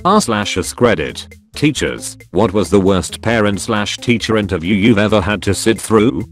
r/AskReddit. Teachers, what was the worst parent/teacher interview you've ever had to sit through?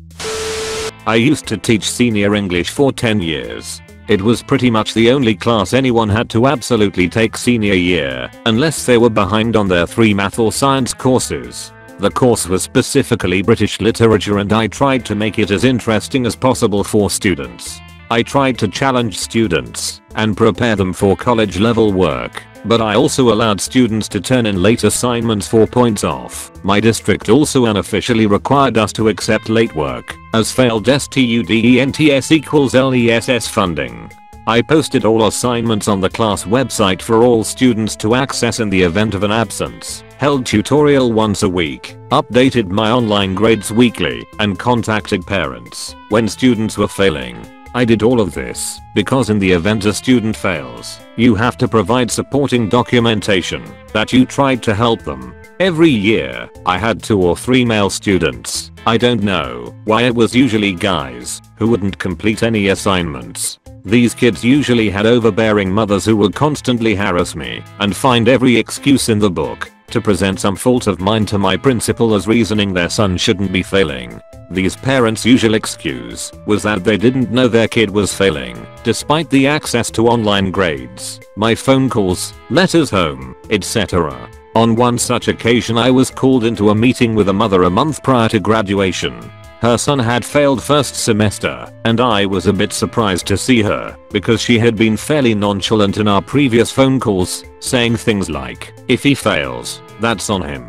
I used to teach senior English for 10 years. It was pretty much the only class anyone had to absolutely take senior year, unless they were behind on their 3 math or science courses. The course was specifically British literature and I tried to make it as interesting as possible for students. I tried to challenge students and prepare them for college level work, but I also allowed students to turn in late assignments for points off. My district also unofficially required us to accept late work as failed students equals LESS funding. I posted all assignments on the class website for all students to access in the event of an absence, held tutorial once a week, updated my online grades weekly, and contacted parents when students were failing. I did all of this because in the event a student fails, you have to provide supporting documentation that you tried to help them. Every year, I had 2 or 3 male students. I don't know why it was usually guys who wouldn't complete any assignments. These kids usually had overbearing mothers who would constantly harass me and find every excuse in the book to present some fault of mine to my principal as reasoning their son shouldn't be failing. These parents' usual excuse was that they didn't know their kid was failing, despite the access to online grades, my phone calls, letters home, etc. On one such occasion I was called into a meeting with a mother a month prior to graduation. Her son had failed first semester, and I was a bit surprised to see her because she had been fairly nonchalant in our previous phone calls, saying things like, "If he fails, that's on him."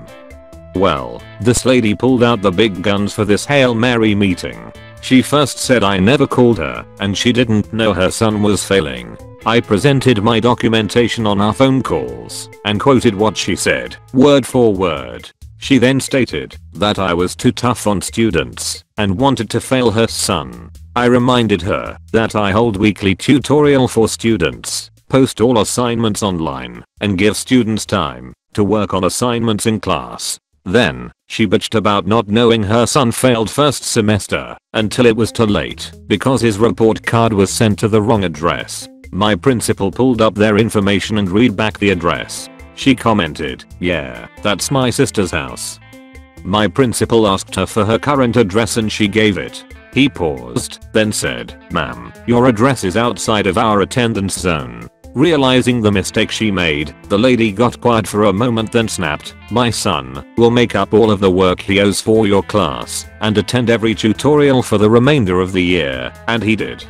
Well, this lady pulled out the big guns for this Hail Mary meeting. She first said I never called her and she didn't know her son was failing. I presented my documentation on our phone calls and quoted what she said, word for word. She then stated that I was too tough on students and wanted to fail her son. I reminded her that I hold weekly tutorial for students, post all assignments online, and give students time to work on assignments in class. Then, she bitched about not knowing her son failed first semester until it was too late because his report card was sent to the wrong address. My principal pulled up their information and read back the address. She commented, "Yeah, that's my sister's house." My principal asked her for her current address and she gave it. He paused, then said, "Ma'am, your address is outside of our attendance zone." Realizing the mistake she made, the lady got quiet for a moment then snapped, "My son will make up all of the work he owes for your class and attend every tutorial for the remainder of the year," and he did.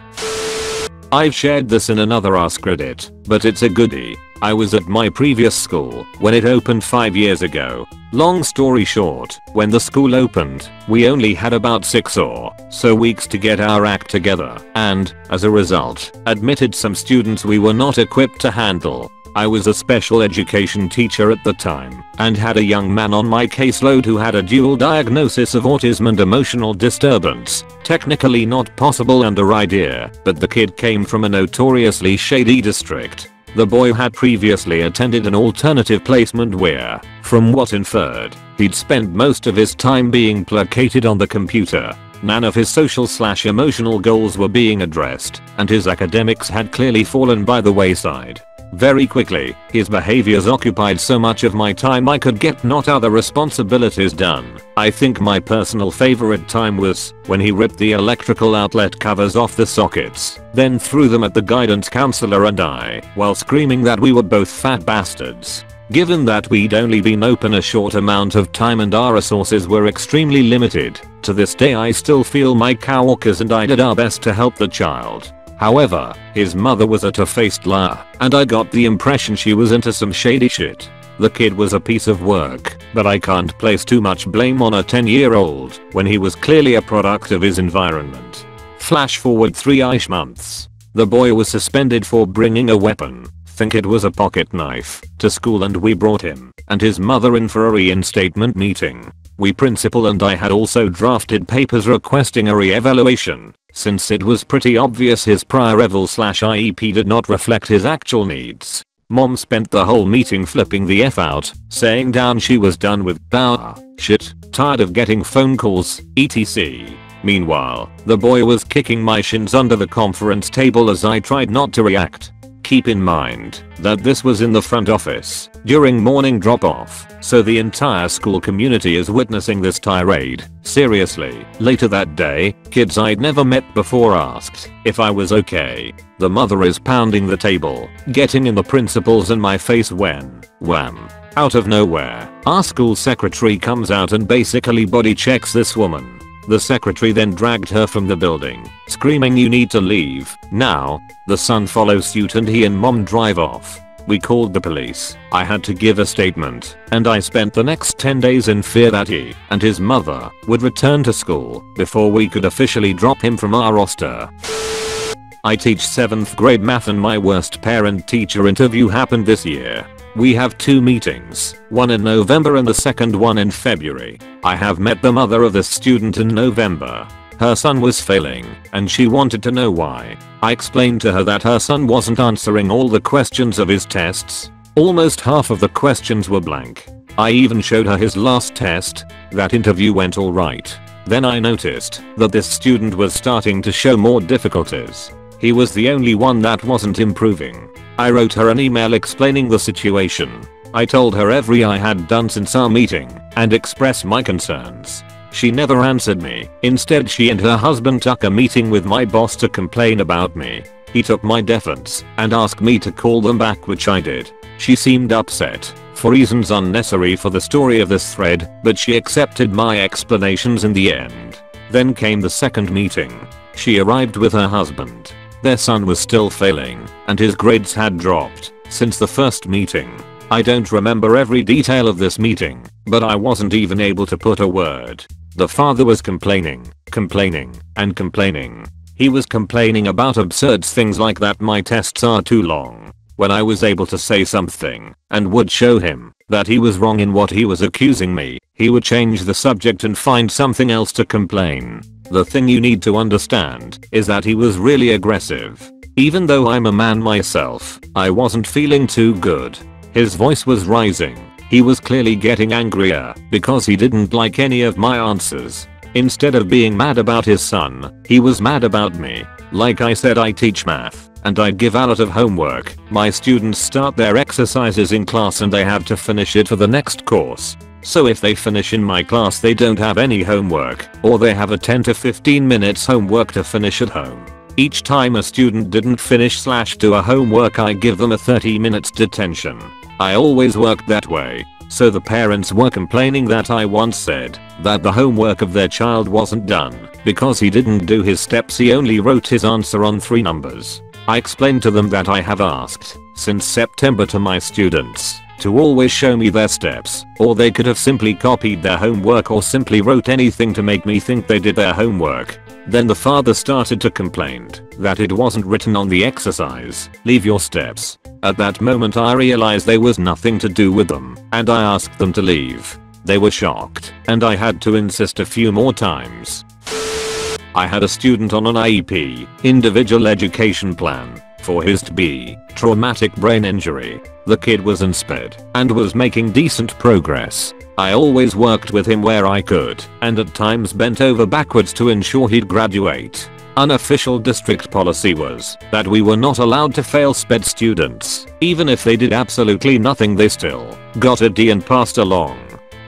I've shared this in another AskReddit, but it's a goodie. I was at my previous school when it opened 5 years ago. Long story short, when the school opened, we only had about 6 or so weeks to get our act together and, as a result, admitted some students we were not equipped to handle. I was a special education teacher at the time and had a young man on my caseload who had a dual diagnosis of autism and emotional disturbance. Technically not possible under IDEA, but the kid came from a notoriously shady district. The boy had previously attended an alternative placement where, from what inferred, he'd spent most of his time being placated on the computer. None of his social/emotional goals were being addressed, and his academics had clearly fallen by the wayside. Very quickly, his behaviors occupied so much of my time I could get not other responsibilities done. I think my personal favorite time was when he ripped the electrical outlet covers off the sockets, then threw them at the guidance counselor and I, while screaming that we were both fat bastards. Given that we'd only been open a short amount of time and our resources were extremely limited, to this day I still feel my coworkers and I did our best to help the child. However, his mother was a two-faced liar, and I got the impression she was into some shady shit. The kid was a piece of work, but I can't place too much blame on a 10-year-old when he was clearly a product of his environment. Flash forward 3-ish months. The boy was suspended for bringing a weapon, think it was a pocket knife, to school and we brought him and his mother in for a reinstatement meeting. We principal and I had also drafted papers requesting a re-evaluation, since it was pretty obvious his prior eval/IEP did not reflect his actual needs. Mom spent the whole meeting flipping the F out, saying down she was done with shit, tired of getting phone calls, etc. Meanwhile, the boy was kicking my shins under the conference table as I tried not to react. Keep in mind that this was in the front office during morning drop-off, so the entire school community is witnessing this tirade. Seriously, later that day, kids I'd never met before asked if I was okay. The mother is pounding the table, getting in the principal's and my face when, wham, out of nowhere, our school secretary comes out and basically body checks this woman. The secretary then dragged her from the building, screaming, "You need to leave now." The son follows suit and he and mom drive off. We called the police. I had to give a statement, and I spent the next 10 days in fear that he and his mother would return to school before we could officially drop him from our roster. I teach 7th grade math and my worst parent-teacher interview happened this year. We have 2 meetings, one in November and the second one in February. I have met the mother of this student in November. Her son was failing, and she wanted to know why. I explained to her that her son wasn't answering all the questions of his tests. Almost half of the questions were blank. I even showed her his last test. That interview went alright. Then I noticed that this student was starting to show more difficulties. He was the only one that wasn't improving. I wrote her an email explaining the situation. I told her every I had done since our meeting and expressed my concerns. She never answered me. Instead, she and her husband took a meeting with my boss to complain about me. He took my defense and asked me to call them back, which I did. She seemed upset for reasons unnecessary for the story of this thread, but she accepted my explanations in the end. Then came the second meeting. She arrived with her husband. Their son was still failing, and his grades had dropped since the first meeting. I don't remember every detail of this meeting, but I wasn't even able to put a word. The father was complaining, and complaining. He was complaining about absurd things like that my tests are too long. When I was able to say something and would show him that he was wrong in what he was accusing me, he would change the subject and find something else to complain. The thing you need to understand is that he was really aggressive. Even though I'm a man myself, I wasn't feeling too good. His voice was rising. He was clearly getting angrier because he didn't like any of my answers. Instead of being mad about his son, he was mad about me. Like I said, I teach math, and I give a lot of homework. My students start their exercises in class and they have to finish it for the next course. So if they finish in my class, they don't have any homework, or they have a 10 to 15 minutes homework to finish at home. Each time a student didn't finish/do a homework, I give them a 30 minutes detention. I always worked that way. So the parents were complaining that I once said that the homework of their child wasn't done because he didn't do his steps, he only wrote his answer on 3 numbers. I explained to them that I have asked since September to my students to always show me their steps, or they could have simply copied their homework or simply wrote anything to make me think they did their homework. Then the father started to complain that it wasn't written on the exercise. Leave your steps. At that moment I realized there was nothing to do with them, and I asked them to leave. They were shocked, and I had to insist a few more times. I had a student on an IEP, individual education plan, for his TB, traumatic brain injury. The kid was in SPED and was making decent progress. I always worked with him where I could, and at times bent over backwards to ensure he'd graduate. Unofficial district policy was that we were not allowed to fail SPED students. Even if they did absolutely nothing, they still got a D and passed along.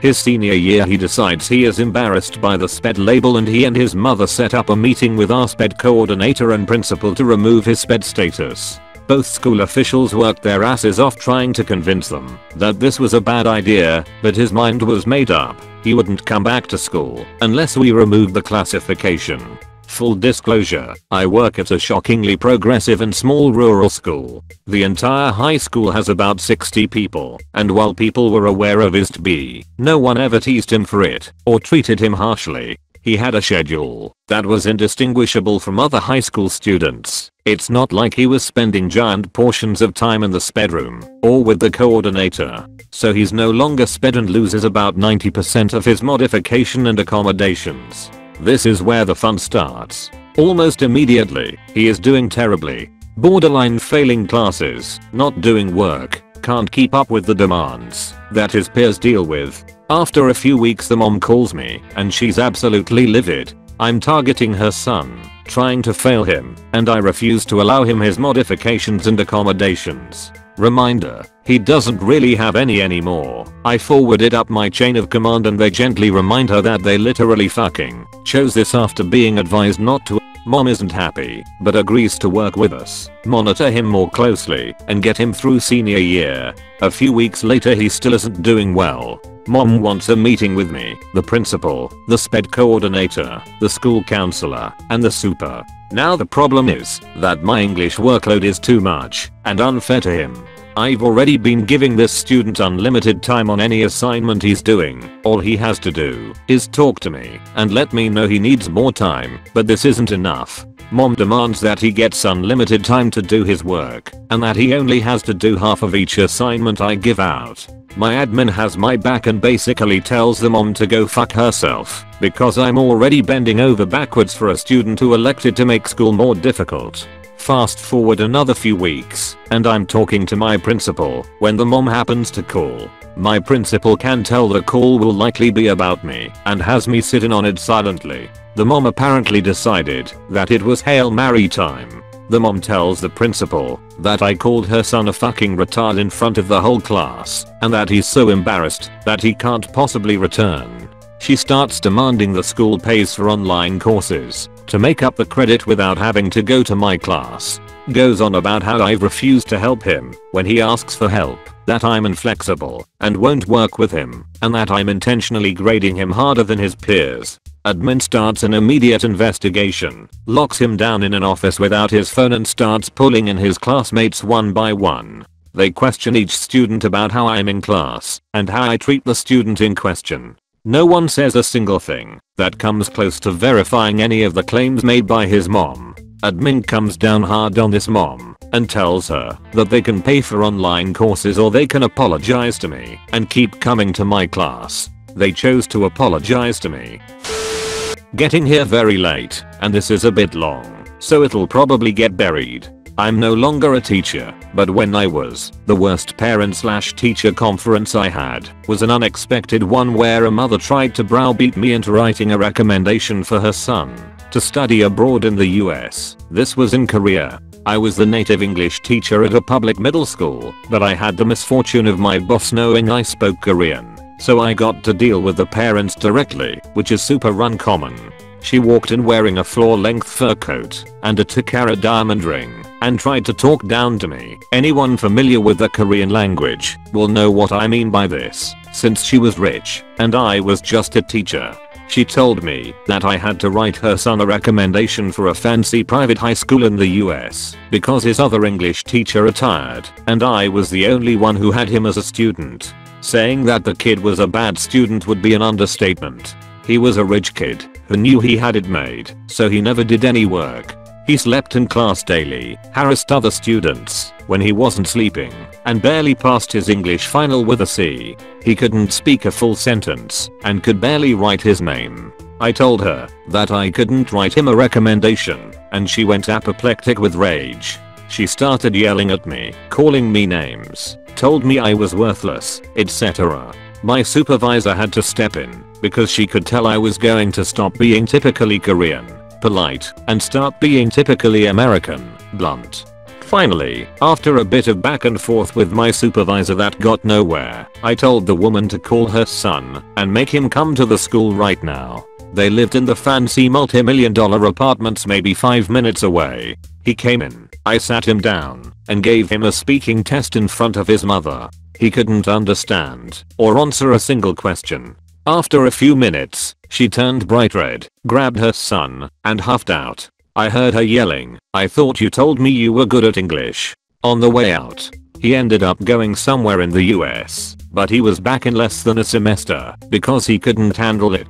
His senior year he decides he is embarrassed by the SPED label, and he and his mother set up a meeting with our SPED coordinator and principal to remove his SPED status. Both school officials worked their asses off trying to convince them that this was a bad idea, but his mind was made up. He wouldn't come back to school unless we removed the classification. Full disclosure, I work at a shockingly progressive and small rural school. The entire high school has about 60 people, and while people were aware of his TB, no one ever teased him for it or treated him harshly. He had a schedule that was indistinguishable from other high school students. It's not like he was spending giant portions of time in the SPED room or with the coordinator. So he's no longer SPED and loses about 90% of his modification and accommodations. This is where the fun starts. Almost immediately, he is doing terribly. Borderline failing classes, not doing work, can't keep up with the demands that his peers deal with. After a few weeks the mom calls me and she's absolutely livid. I'm targeting her son. trying to fail him, and I refuse to allow him his modifications and accommodations. Reminder, he doesn't really have any anymore. I forward it up my chain of command and they gently remind her that they literally fucking chose this after being advised not to. Mom isn't happy, but agrees to work with us, monitor him more closely, and get him through senior year. A few weeks later he still isn't doing well. Mom wants a meeting with me, the principal, the SPED coordinator, the school counselor, and the super. Now the problem is that my English workload is too much and unfair to him. I've already been giving this student unlimited time on any assignment he's doing. All he has to do is talk to me and let me know he needs more time, but this isn't enough. Mom demands that he gets unlimited time to do his work and that he only has to do half of each assignment I give out. My admin has my back and basically tells the mom to go fuck herself because I'm already bending over backwards for a student who elected to make school more difficult. Fast forward another few weeks, and I'm talking to my principal when the mom happens to call. My principal can tell the call will likely be about me and has me sitting on it silently. The mom apparently decided that it was Hail Mary time. The mom tells the principal that I called her son a fucking retard in front of the whole class and that he's so embarrassed that he can't possibly return. She starts demanding the school pays for online courses to make up the credit without having to go to my class. Goes on about how I've refused to help him when he asks for help, that I'm inflexible and won't work with him, and that I'm intentionally grading him harder than his peers. Admin starts an immediate investigation, locks him down in an office without his phone and starts pulling in his classmates one by one. They question each student about how I'm in class and how I treat the student in question. No one says a single thing that comes close to verifying any of the claims made by his mom. Admin comes down hard on this mom and tells her that they can pay for online courses or they can apologize to me and keep coming to my class. They chose to apologize to me. Getting here very late, and this is a bit long, so it'll probably get buried. I'm no longer a teacher, but when I was, the worst parent/teacher conference I had was an unexpected one where a mother tried to browbeat me into writing a recommendation for her son to study abroad in the US. This was in Korea. I was the native English teacher at a public middle school, but I had the misfortune of my boss knowing I spoke Korean, so I got to deal with the parents directly, which is super uncommon. She walked in wearing a floor-length fur coat and a 2-carat diamond ring and tried to talk down to me. Anyone familiar with the Korean language will know what I mean by this, since she was rich and I was just a teacher. She told me that I had to write her son a recommendation for a fancy private high school in the US because his other English teacher retired and I was the only one who had him as a student. Saying that the kid was a bad student would be an understatement. He was a rich kid who knew he had it made, so he never did any work. He slept in class daily, harassed other students when he wasn't sleeping, and barely passed his English final with a C. He couldn't speak a full sentence and could barely write his name. I told her that I couldn't write him a recommendation, and she went apoplectic with rage. She started yelling at me, calling me names, told me I was worthless, etc. My supervisor had to step in because she could tell I was going to stop being typically Korean, polite, and start being typically American, blunt. Finally, after a bit of back and forth with my supervisor that got nowhere, I told the woman to call her son and make him come to the school right now. They lived in the fancy multi-million-dollar apartments maybe 5 minutes away. He came in, I sat him down, and gave him a speaking test in front of his mother. He couldn't understand or answer a single question. After a few minutes, she turned bright red, grabbed her son, and huffed out. I heard her yelling, "I thought you told me you were good at English." On the way out, he ended up going somewhere in the US, but he was back in less than a semester because he couldn't handle it.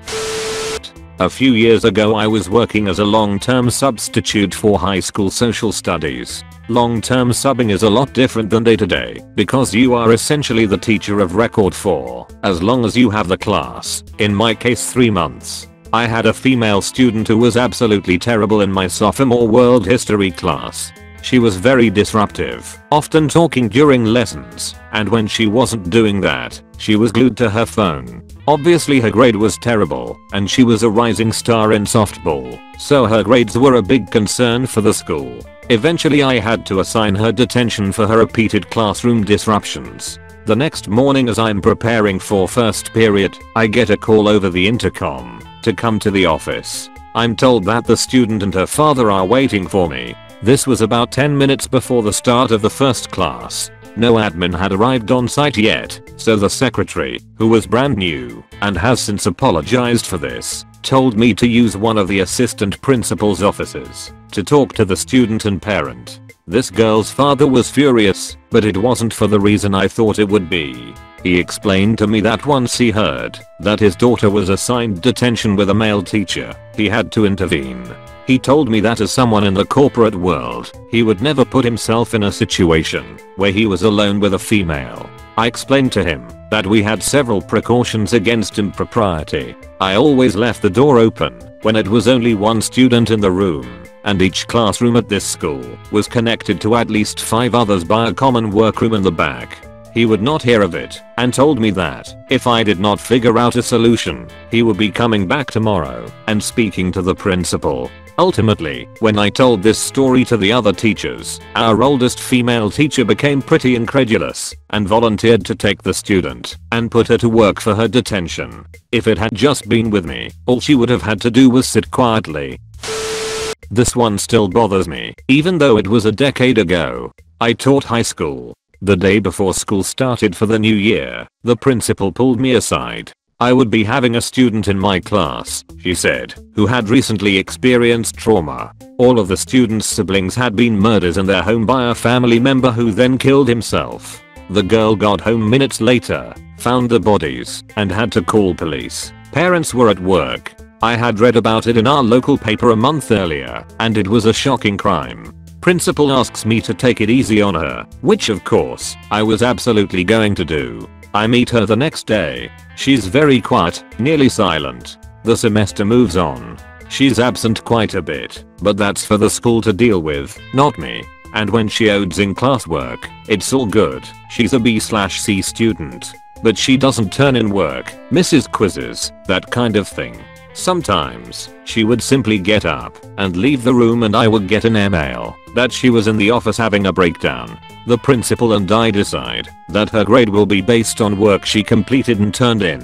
A few years ago I was working as a long-term substitute for high school social studies. Long-term subbing is a lot different than day-to-day because you are essentially the teacher of record for as long as you have the class, in my case 3 months. I had a female student who was absolutely terrible in my sophomore world history class. She was very disruptive, often talking during lessons, and when she wasn't doing that, she was glued to her phone. Obviously her grade was terrible, and she was a rising star in softball, so her grades were a big concern for the school. Eventually I had to assign her detention for her repeated classroom disruptions. The next morning as I'm preparing for first period, I get a call over the intercom to come to the office. I'm told that the student and her father are waiting for me. This was about 10 minutes before the start of the first class. No admin had arrived on site yet, so the secretary, who was brand new and has since apologized for this, told me to use one of the assistant principal's offices to talk to the student and parent. This girl's father was furious, but it wasn't for the reason I thought it would be. He explained to me that once he heard that his daughter was assigned detention with a male teacher, he had to intervene. He told me that as someone in the corporate world, he would never put himself in a situation where he was alone with a female. I explained to him that we had several precautions against impropriety. I always left the door open when it was only one student in the room, and each classroom at this school was connected to at least 5 others by a common workroom in the back. He would not hear of it and told me that if I did not figure out a solution, he would be coming back tomorrow and speaking to the principal. Ultimately, when I told this story to the other teachers, our oldest female teacher became pretty incredulous and volunteered to take the student and put her to work for her detention. If it had just been with me, all she would have had to do was sit quietly. This one still bothers me, even though it was a decade ago. I taught high school. The day before school started for the new year, the principal pulled me aside. I would be having a student in my class, she said, who had recently experienced trauma. All of the students' siblings had been murdered in their home by a family member who then killed himself. The girl got home minutes later, found the bodies, and had to call police. Parents were at work. I had read about it in our local paper a month earlier, and it was a shocking crime. Principal asks me to take it easy on her, which of course, I was absolutely going to do. I meet her the next day. She's very quiet, nearly silent. The semester moves on. She's absent quite a bit, but that's for the school to deal with, not me. And when she odes in classwork, it's all good. She's a B/C student. But she doesn't turn in work, misses quizzes, that kind of thing. Sometimes, she would simply get up and leave the room and I would get an email that she was in the office having a breakdown. The principal and I decide that her grade will be based on work she completed and turned in.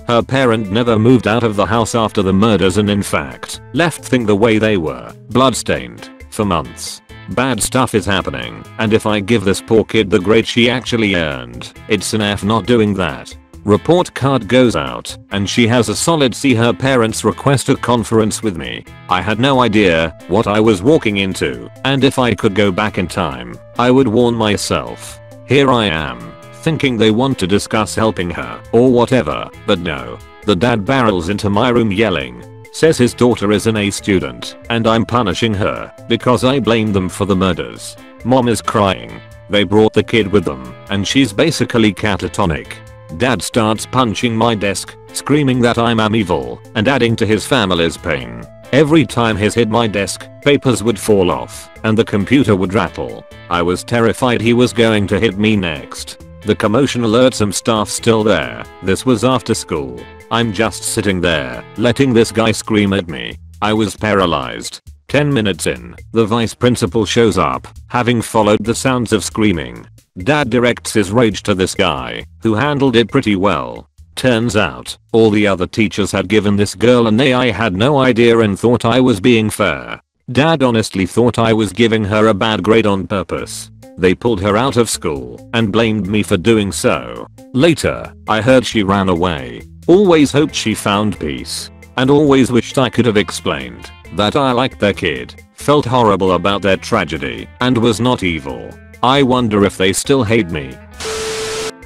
Her parent never moved out of the house after the murders and in fact, left things the way they were, bloodstained, for months. Bad stuff is happening, and if I give this poor kid the grade she actually earned, it's an F not doing that. Report card goes out, and she has a solid C. Her parents request a conference with me. I had no idea what I was walking into, and if I could go back in time, I would warn myself. Here I am, thinking they want to discuss helping her, or whatever, but no. The dad barrels into my room yelling, says his daughter is an A student, and I'm punishing her, because I blame them for the murders. Mom is crying. They brought the kid with them, and she's basically catatonic. Dad starts punching my desk, screaming that I'm evil, and adding to his family's pain. Every time he hit my desk, papers would fall off, and the computer would rattle. I was terrified he was going to hit me next. The commotion alerts some staff still there. This was after school. I'm just sitting there, letting this guy scream at me. I was paralyzed. 10 minutes in, the vice principal shows up, having followed the sounds of screaming. Dad directs his rage to this guy, who handled it pretty well. Turns out, all the other teachers had given this girl an A. I had no idea and thought I was being fair. Dad honestly thought I was giving her a bad grade on purpose. They pulled her out of school and blamed me for doing so. Later, I heard she ran away. Always hoped she found peace. And always wished I could have explained that I liked their kid, felt horrible about their tragedy, and was not evil. I wonder if they still hate me.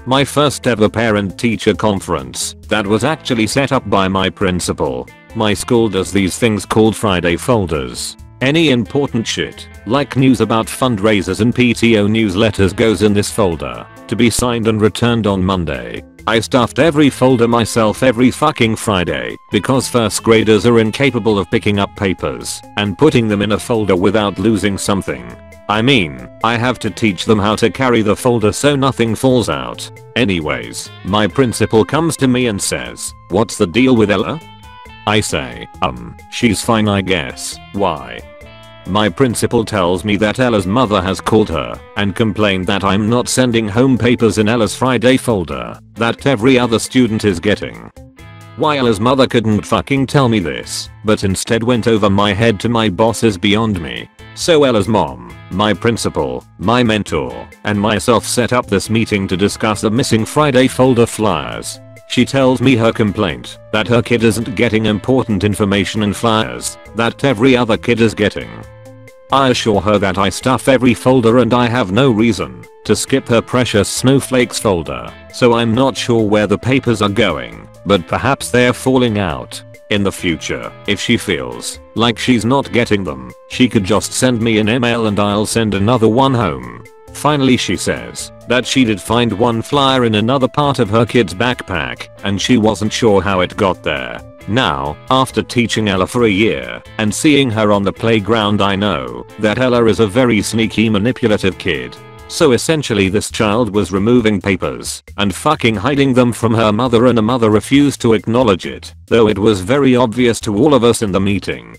My first ever parent-teacher conference that was actually set up by my principal. My school does these things called Friday folders. Any important shit, like news about fundraisers and PTO newsletters, goes in this folder, to be signed and returned on Monday. I stuffed every folder myself every fucking Friday, because first graders are incapable of picking up papers and putting them in a folder without losing something. I mean, I have to teach them how to carry the folder so nothing falls out. Anyways, my principal comes to me and says, "What's the deal with Ella?" I say, she's fine I guess. Why? My principal tells me that Ella's mother has called her and complained that I'm not sending home papers in Ella's Friday folder that every other student is getting. Why Ella's mother couldn't fucking tell me this, but instead went over my head to my boss is beyond me. So Ella's mom, my principal, my mentor, and myself set up this meeting to discuss the missing Friday folder flyers. She tells me her complaint that her kid isn't getting important information in flyers that every other kid is getting. I assure her that I stuff every folder and I have no reason to skip her precious snowflakes folder, so I'm not sure where the papers are going, but perhaps they're falling out. In the future, if she feels like she's not getting them, she could just send me an email and I'll send another one home. Finally she says that she did find one flyer in another part of her kid's backpack and she wasn't sure how it got there. Now, after teaching Ella for a year and seeing her on the playground, I know that Ella is a very sneaky manipulative kid. So essentially this child was removing papers and fucking hiding them from her mother and her mother refused to acknowledge it, though it was very obvious to all of us in the meeting.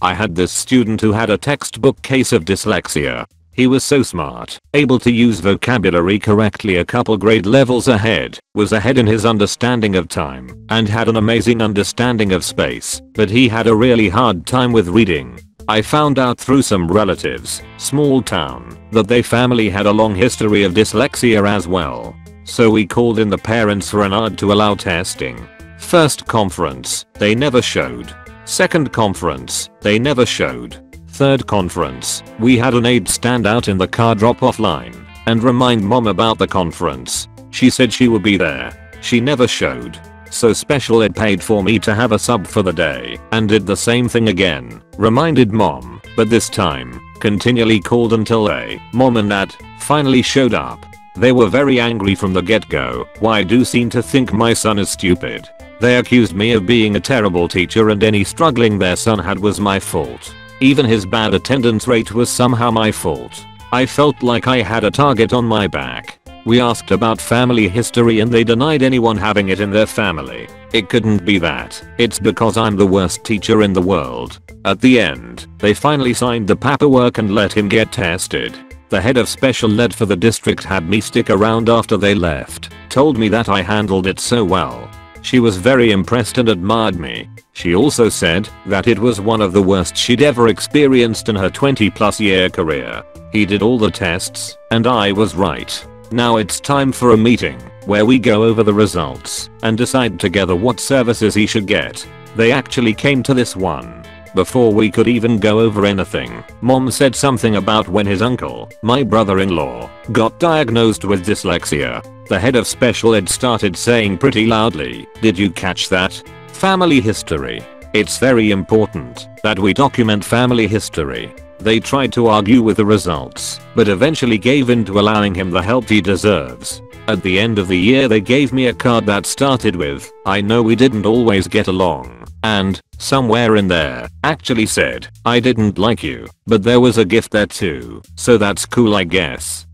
I had this student who had a textbook case of dyslexia. He was so smart, able to use vocabulary correctly a couple grade levels ahead, was ahead in his understanding of time, and had an amazing understanding of space, but he had a really hard time with reading. I found out through some relatives, small town, that their family had a long history of dyslexia as well. So we called in the parents for an hour to allow testing. First conference, they never showed. Second conference, they never showed. Third conference, we had an aide stand out in the car drop-off line and remind mom about the conference. She said she would be there. She never showed. So special ed paid for me to have a sub for the day and did the same thing again. Reminded mom, but this time, continually called until mom and dad finally showed up. They were very angry from the get-go. Why do seem to think my son is stupid. They accused me of being a terrible teacher and any struggling their son had was my fault. Even his bad attendance rate was somehow my fault. I felt like I had a target on my back. We asked about family history and they denied anyone having it in their family. It couldn't be that. It's because I'm the worst teacher in the world. At the end, they finally signed the paperwork and let him get tested. The head of special ed for the district had me stick around after they left. Told me that I handled it so well. She was very impressed and admired me. She also said that it was one of the worst she'd ever experienced in her 20+ year career. He did all the tests, and I was right. Now it's time for a meeting where we go over the results and decide together what services he should get. They actually came to this one. Before we could even go over anything, mom said something about when his uncle, my brother-in-law, got diagnosed with dyslexia. The head of special ed started saying pretty loudly, "Did you catch that? Family history. It's very important that we document family history." They tried to argue with the results, but eventually gave in to allowing him the help he deserves. At the end of the year they gave me a card that started with, "I know we didn't always get along," and, somewhere in there, actually said, "I didn't like you, but there was a gift there too, so that's cool I guess."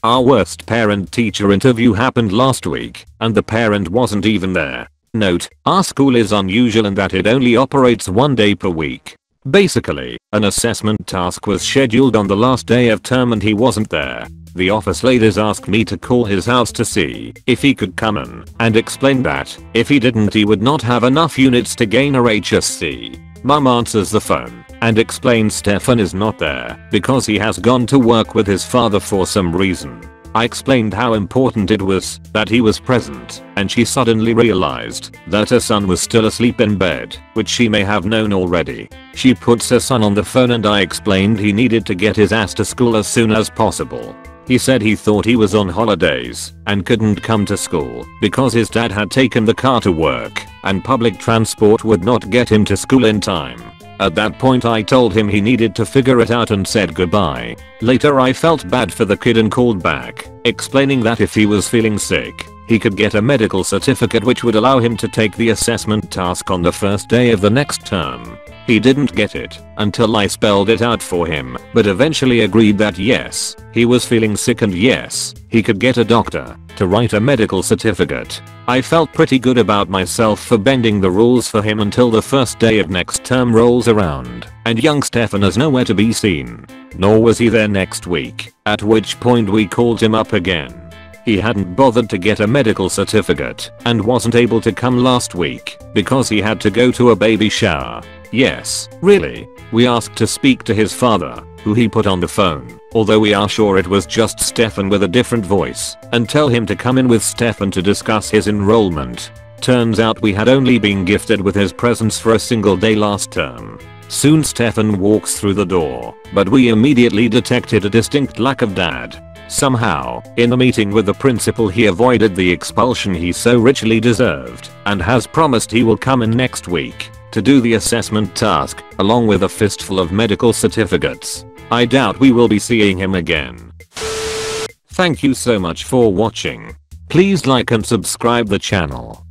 Our worst parent-teacher interview happened last week, and the parent wasn't even there. Note, our school is unusual in that it only operates one day per week. Basically, an assessment task was scheduled on the last day of term and he wasn't there. The office ladies asked me to call his house to see if he could come in and explained that if he didn't he would not have enough units to gain a HSC. Mum answers the phone and explains Stefan is not there because he has gone to work with his father for some reason. I explained how important it was that he was present, and she suddenly realized that her son was still asleep in bed, which she may have known already. She puts her son on the phone and I explained he needed to get his ass to school as soon as possible. He said he thought he was on holidays and couldn't come to school because his dad had taken the car to work and public transport would not get him to school in time. At that point I told him he needed to figure it out and said goodbye. Later I felt bad for the kid and called back, explaining that if he was feeling sick, he could get a medical certificate which would allow him to take the assessment task on the first day of the next term. He didn't get it until I spelled it out for him, but eventually agreed that yes, he was feeling sick and yes, he could get a doctor to write a medical certificate. I felt pretty good about myself for bending the rules for him until the first day of next term rolls around, and young Stefan is nowhere to be seen. Nor was he there next week, at which point we called him up again. He hadn't bothered to get a medical certificate and wasn't able to come last week because he had to go to a baby shower. Yes, really. We asked to speak to his father, who he put on the phone, although we are sure it was just Stefan with a different voice, and tell him to come in with Stefan to discuss his enrollment. Turns out we had only been gifted with his presence for a single day last term. Soon Stefan walks through the door, but we immediately detected a distinct lack of dad. Somehow, in the meeting with the principal, he avoided the expulsion he so richly deserved and has promised he will come in next week to do the assessment task along with a fistful of medical certificates. I doubt we will be seeing him again. Thank you so much for watching. Please like and subscribe the channel.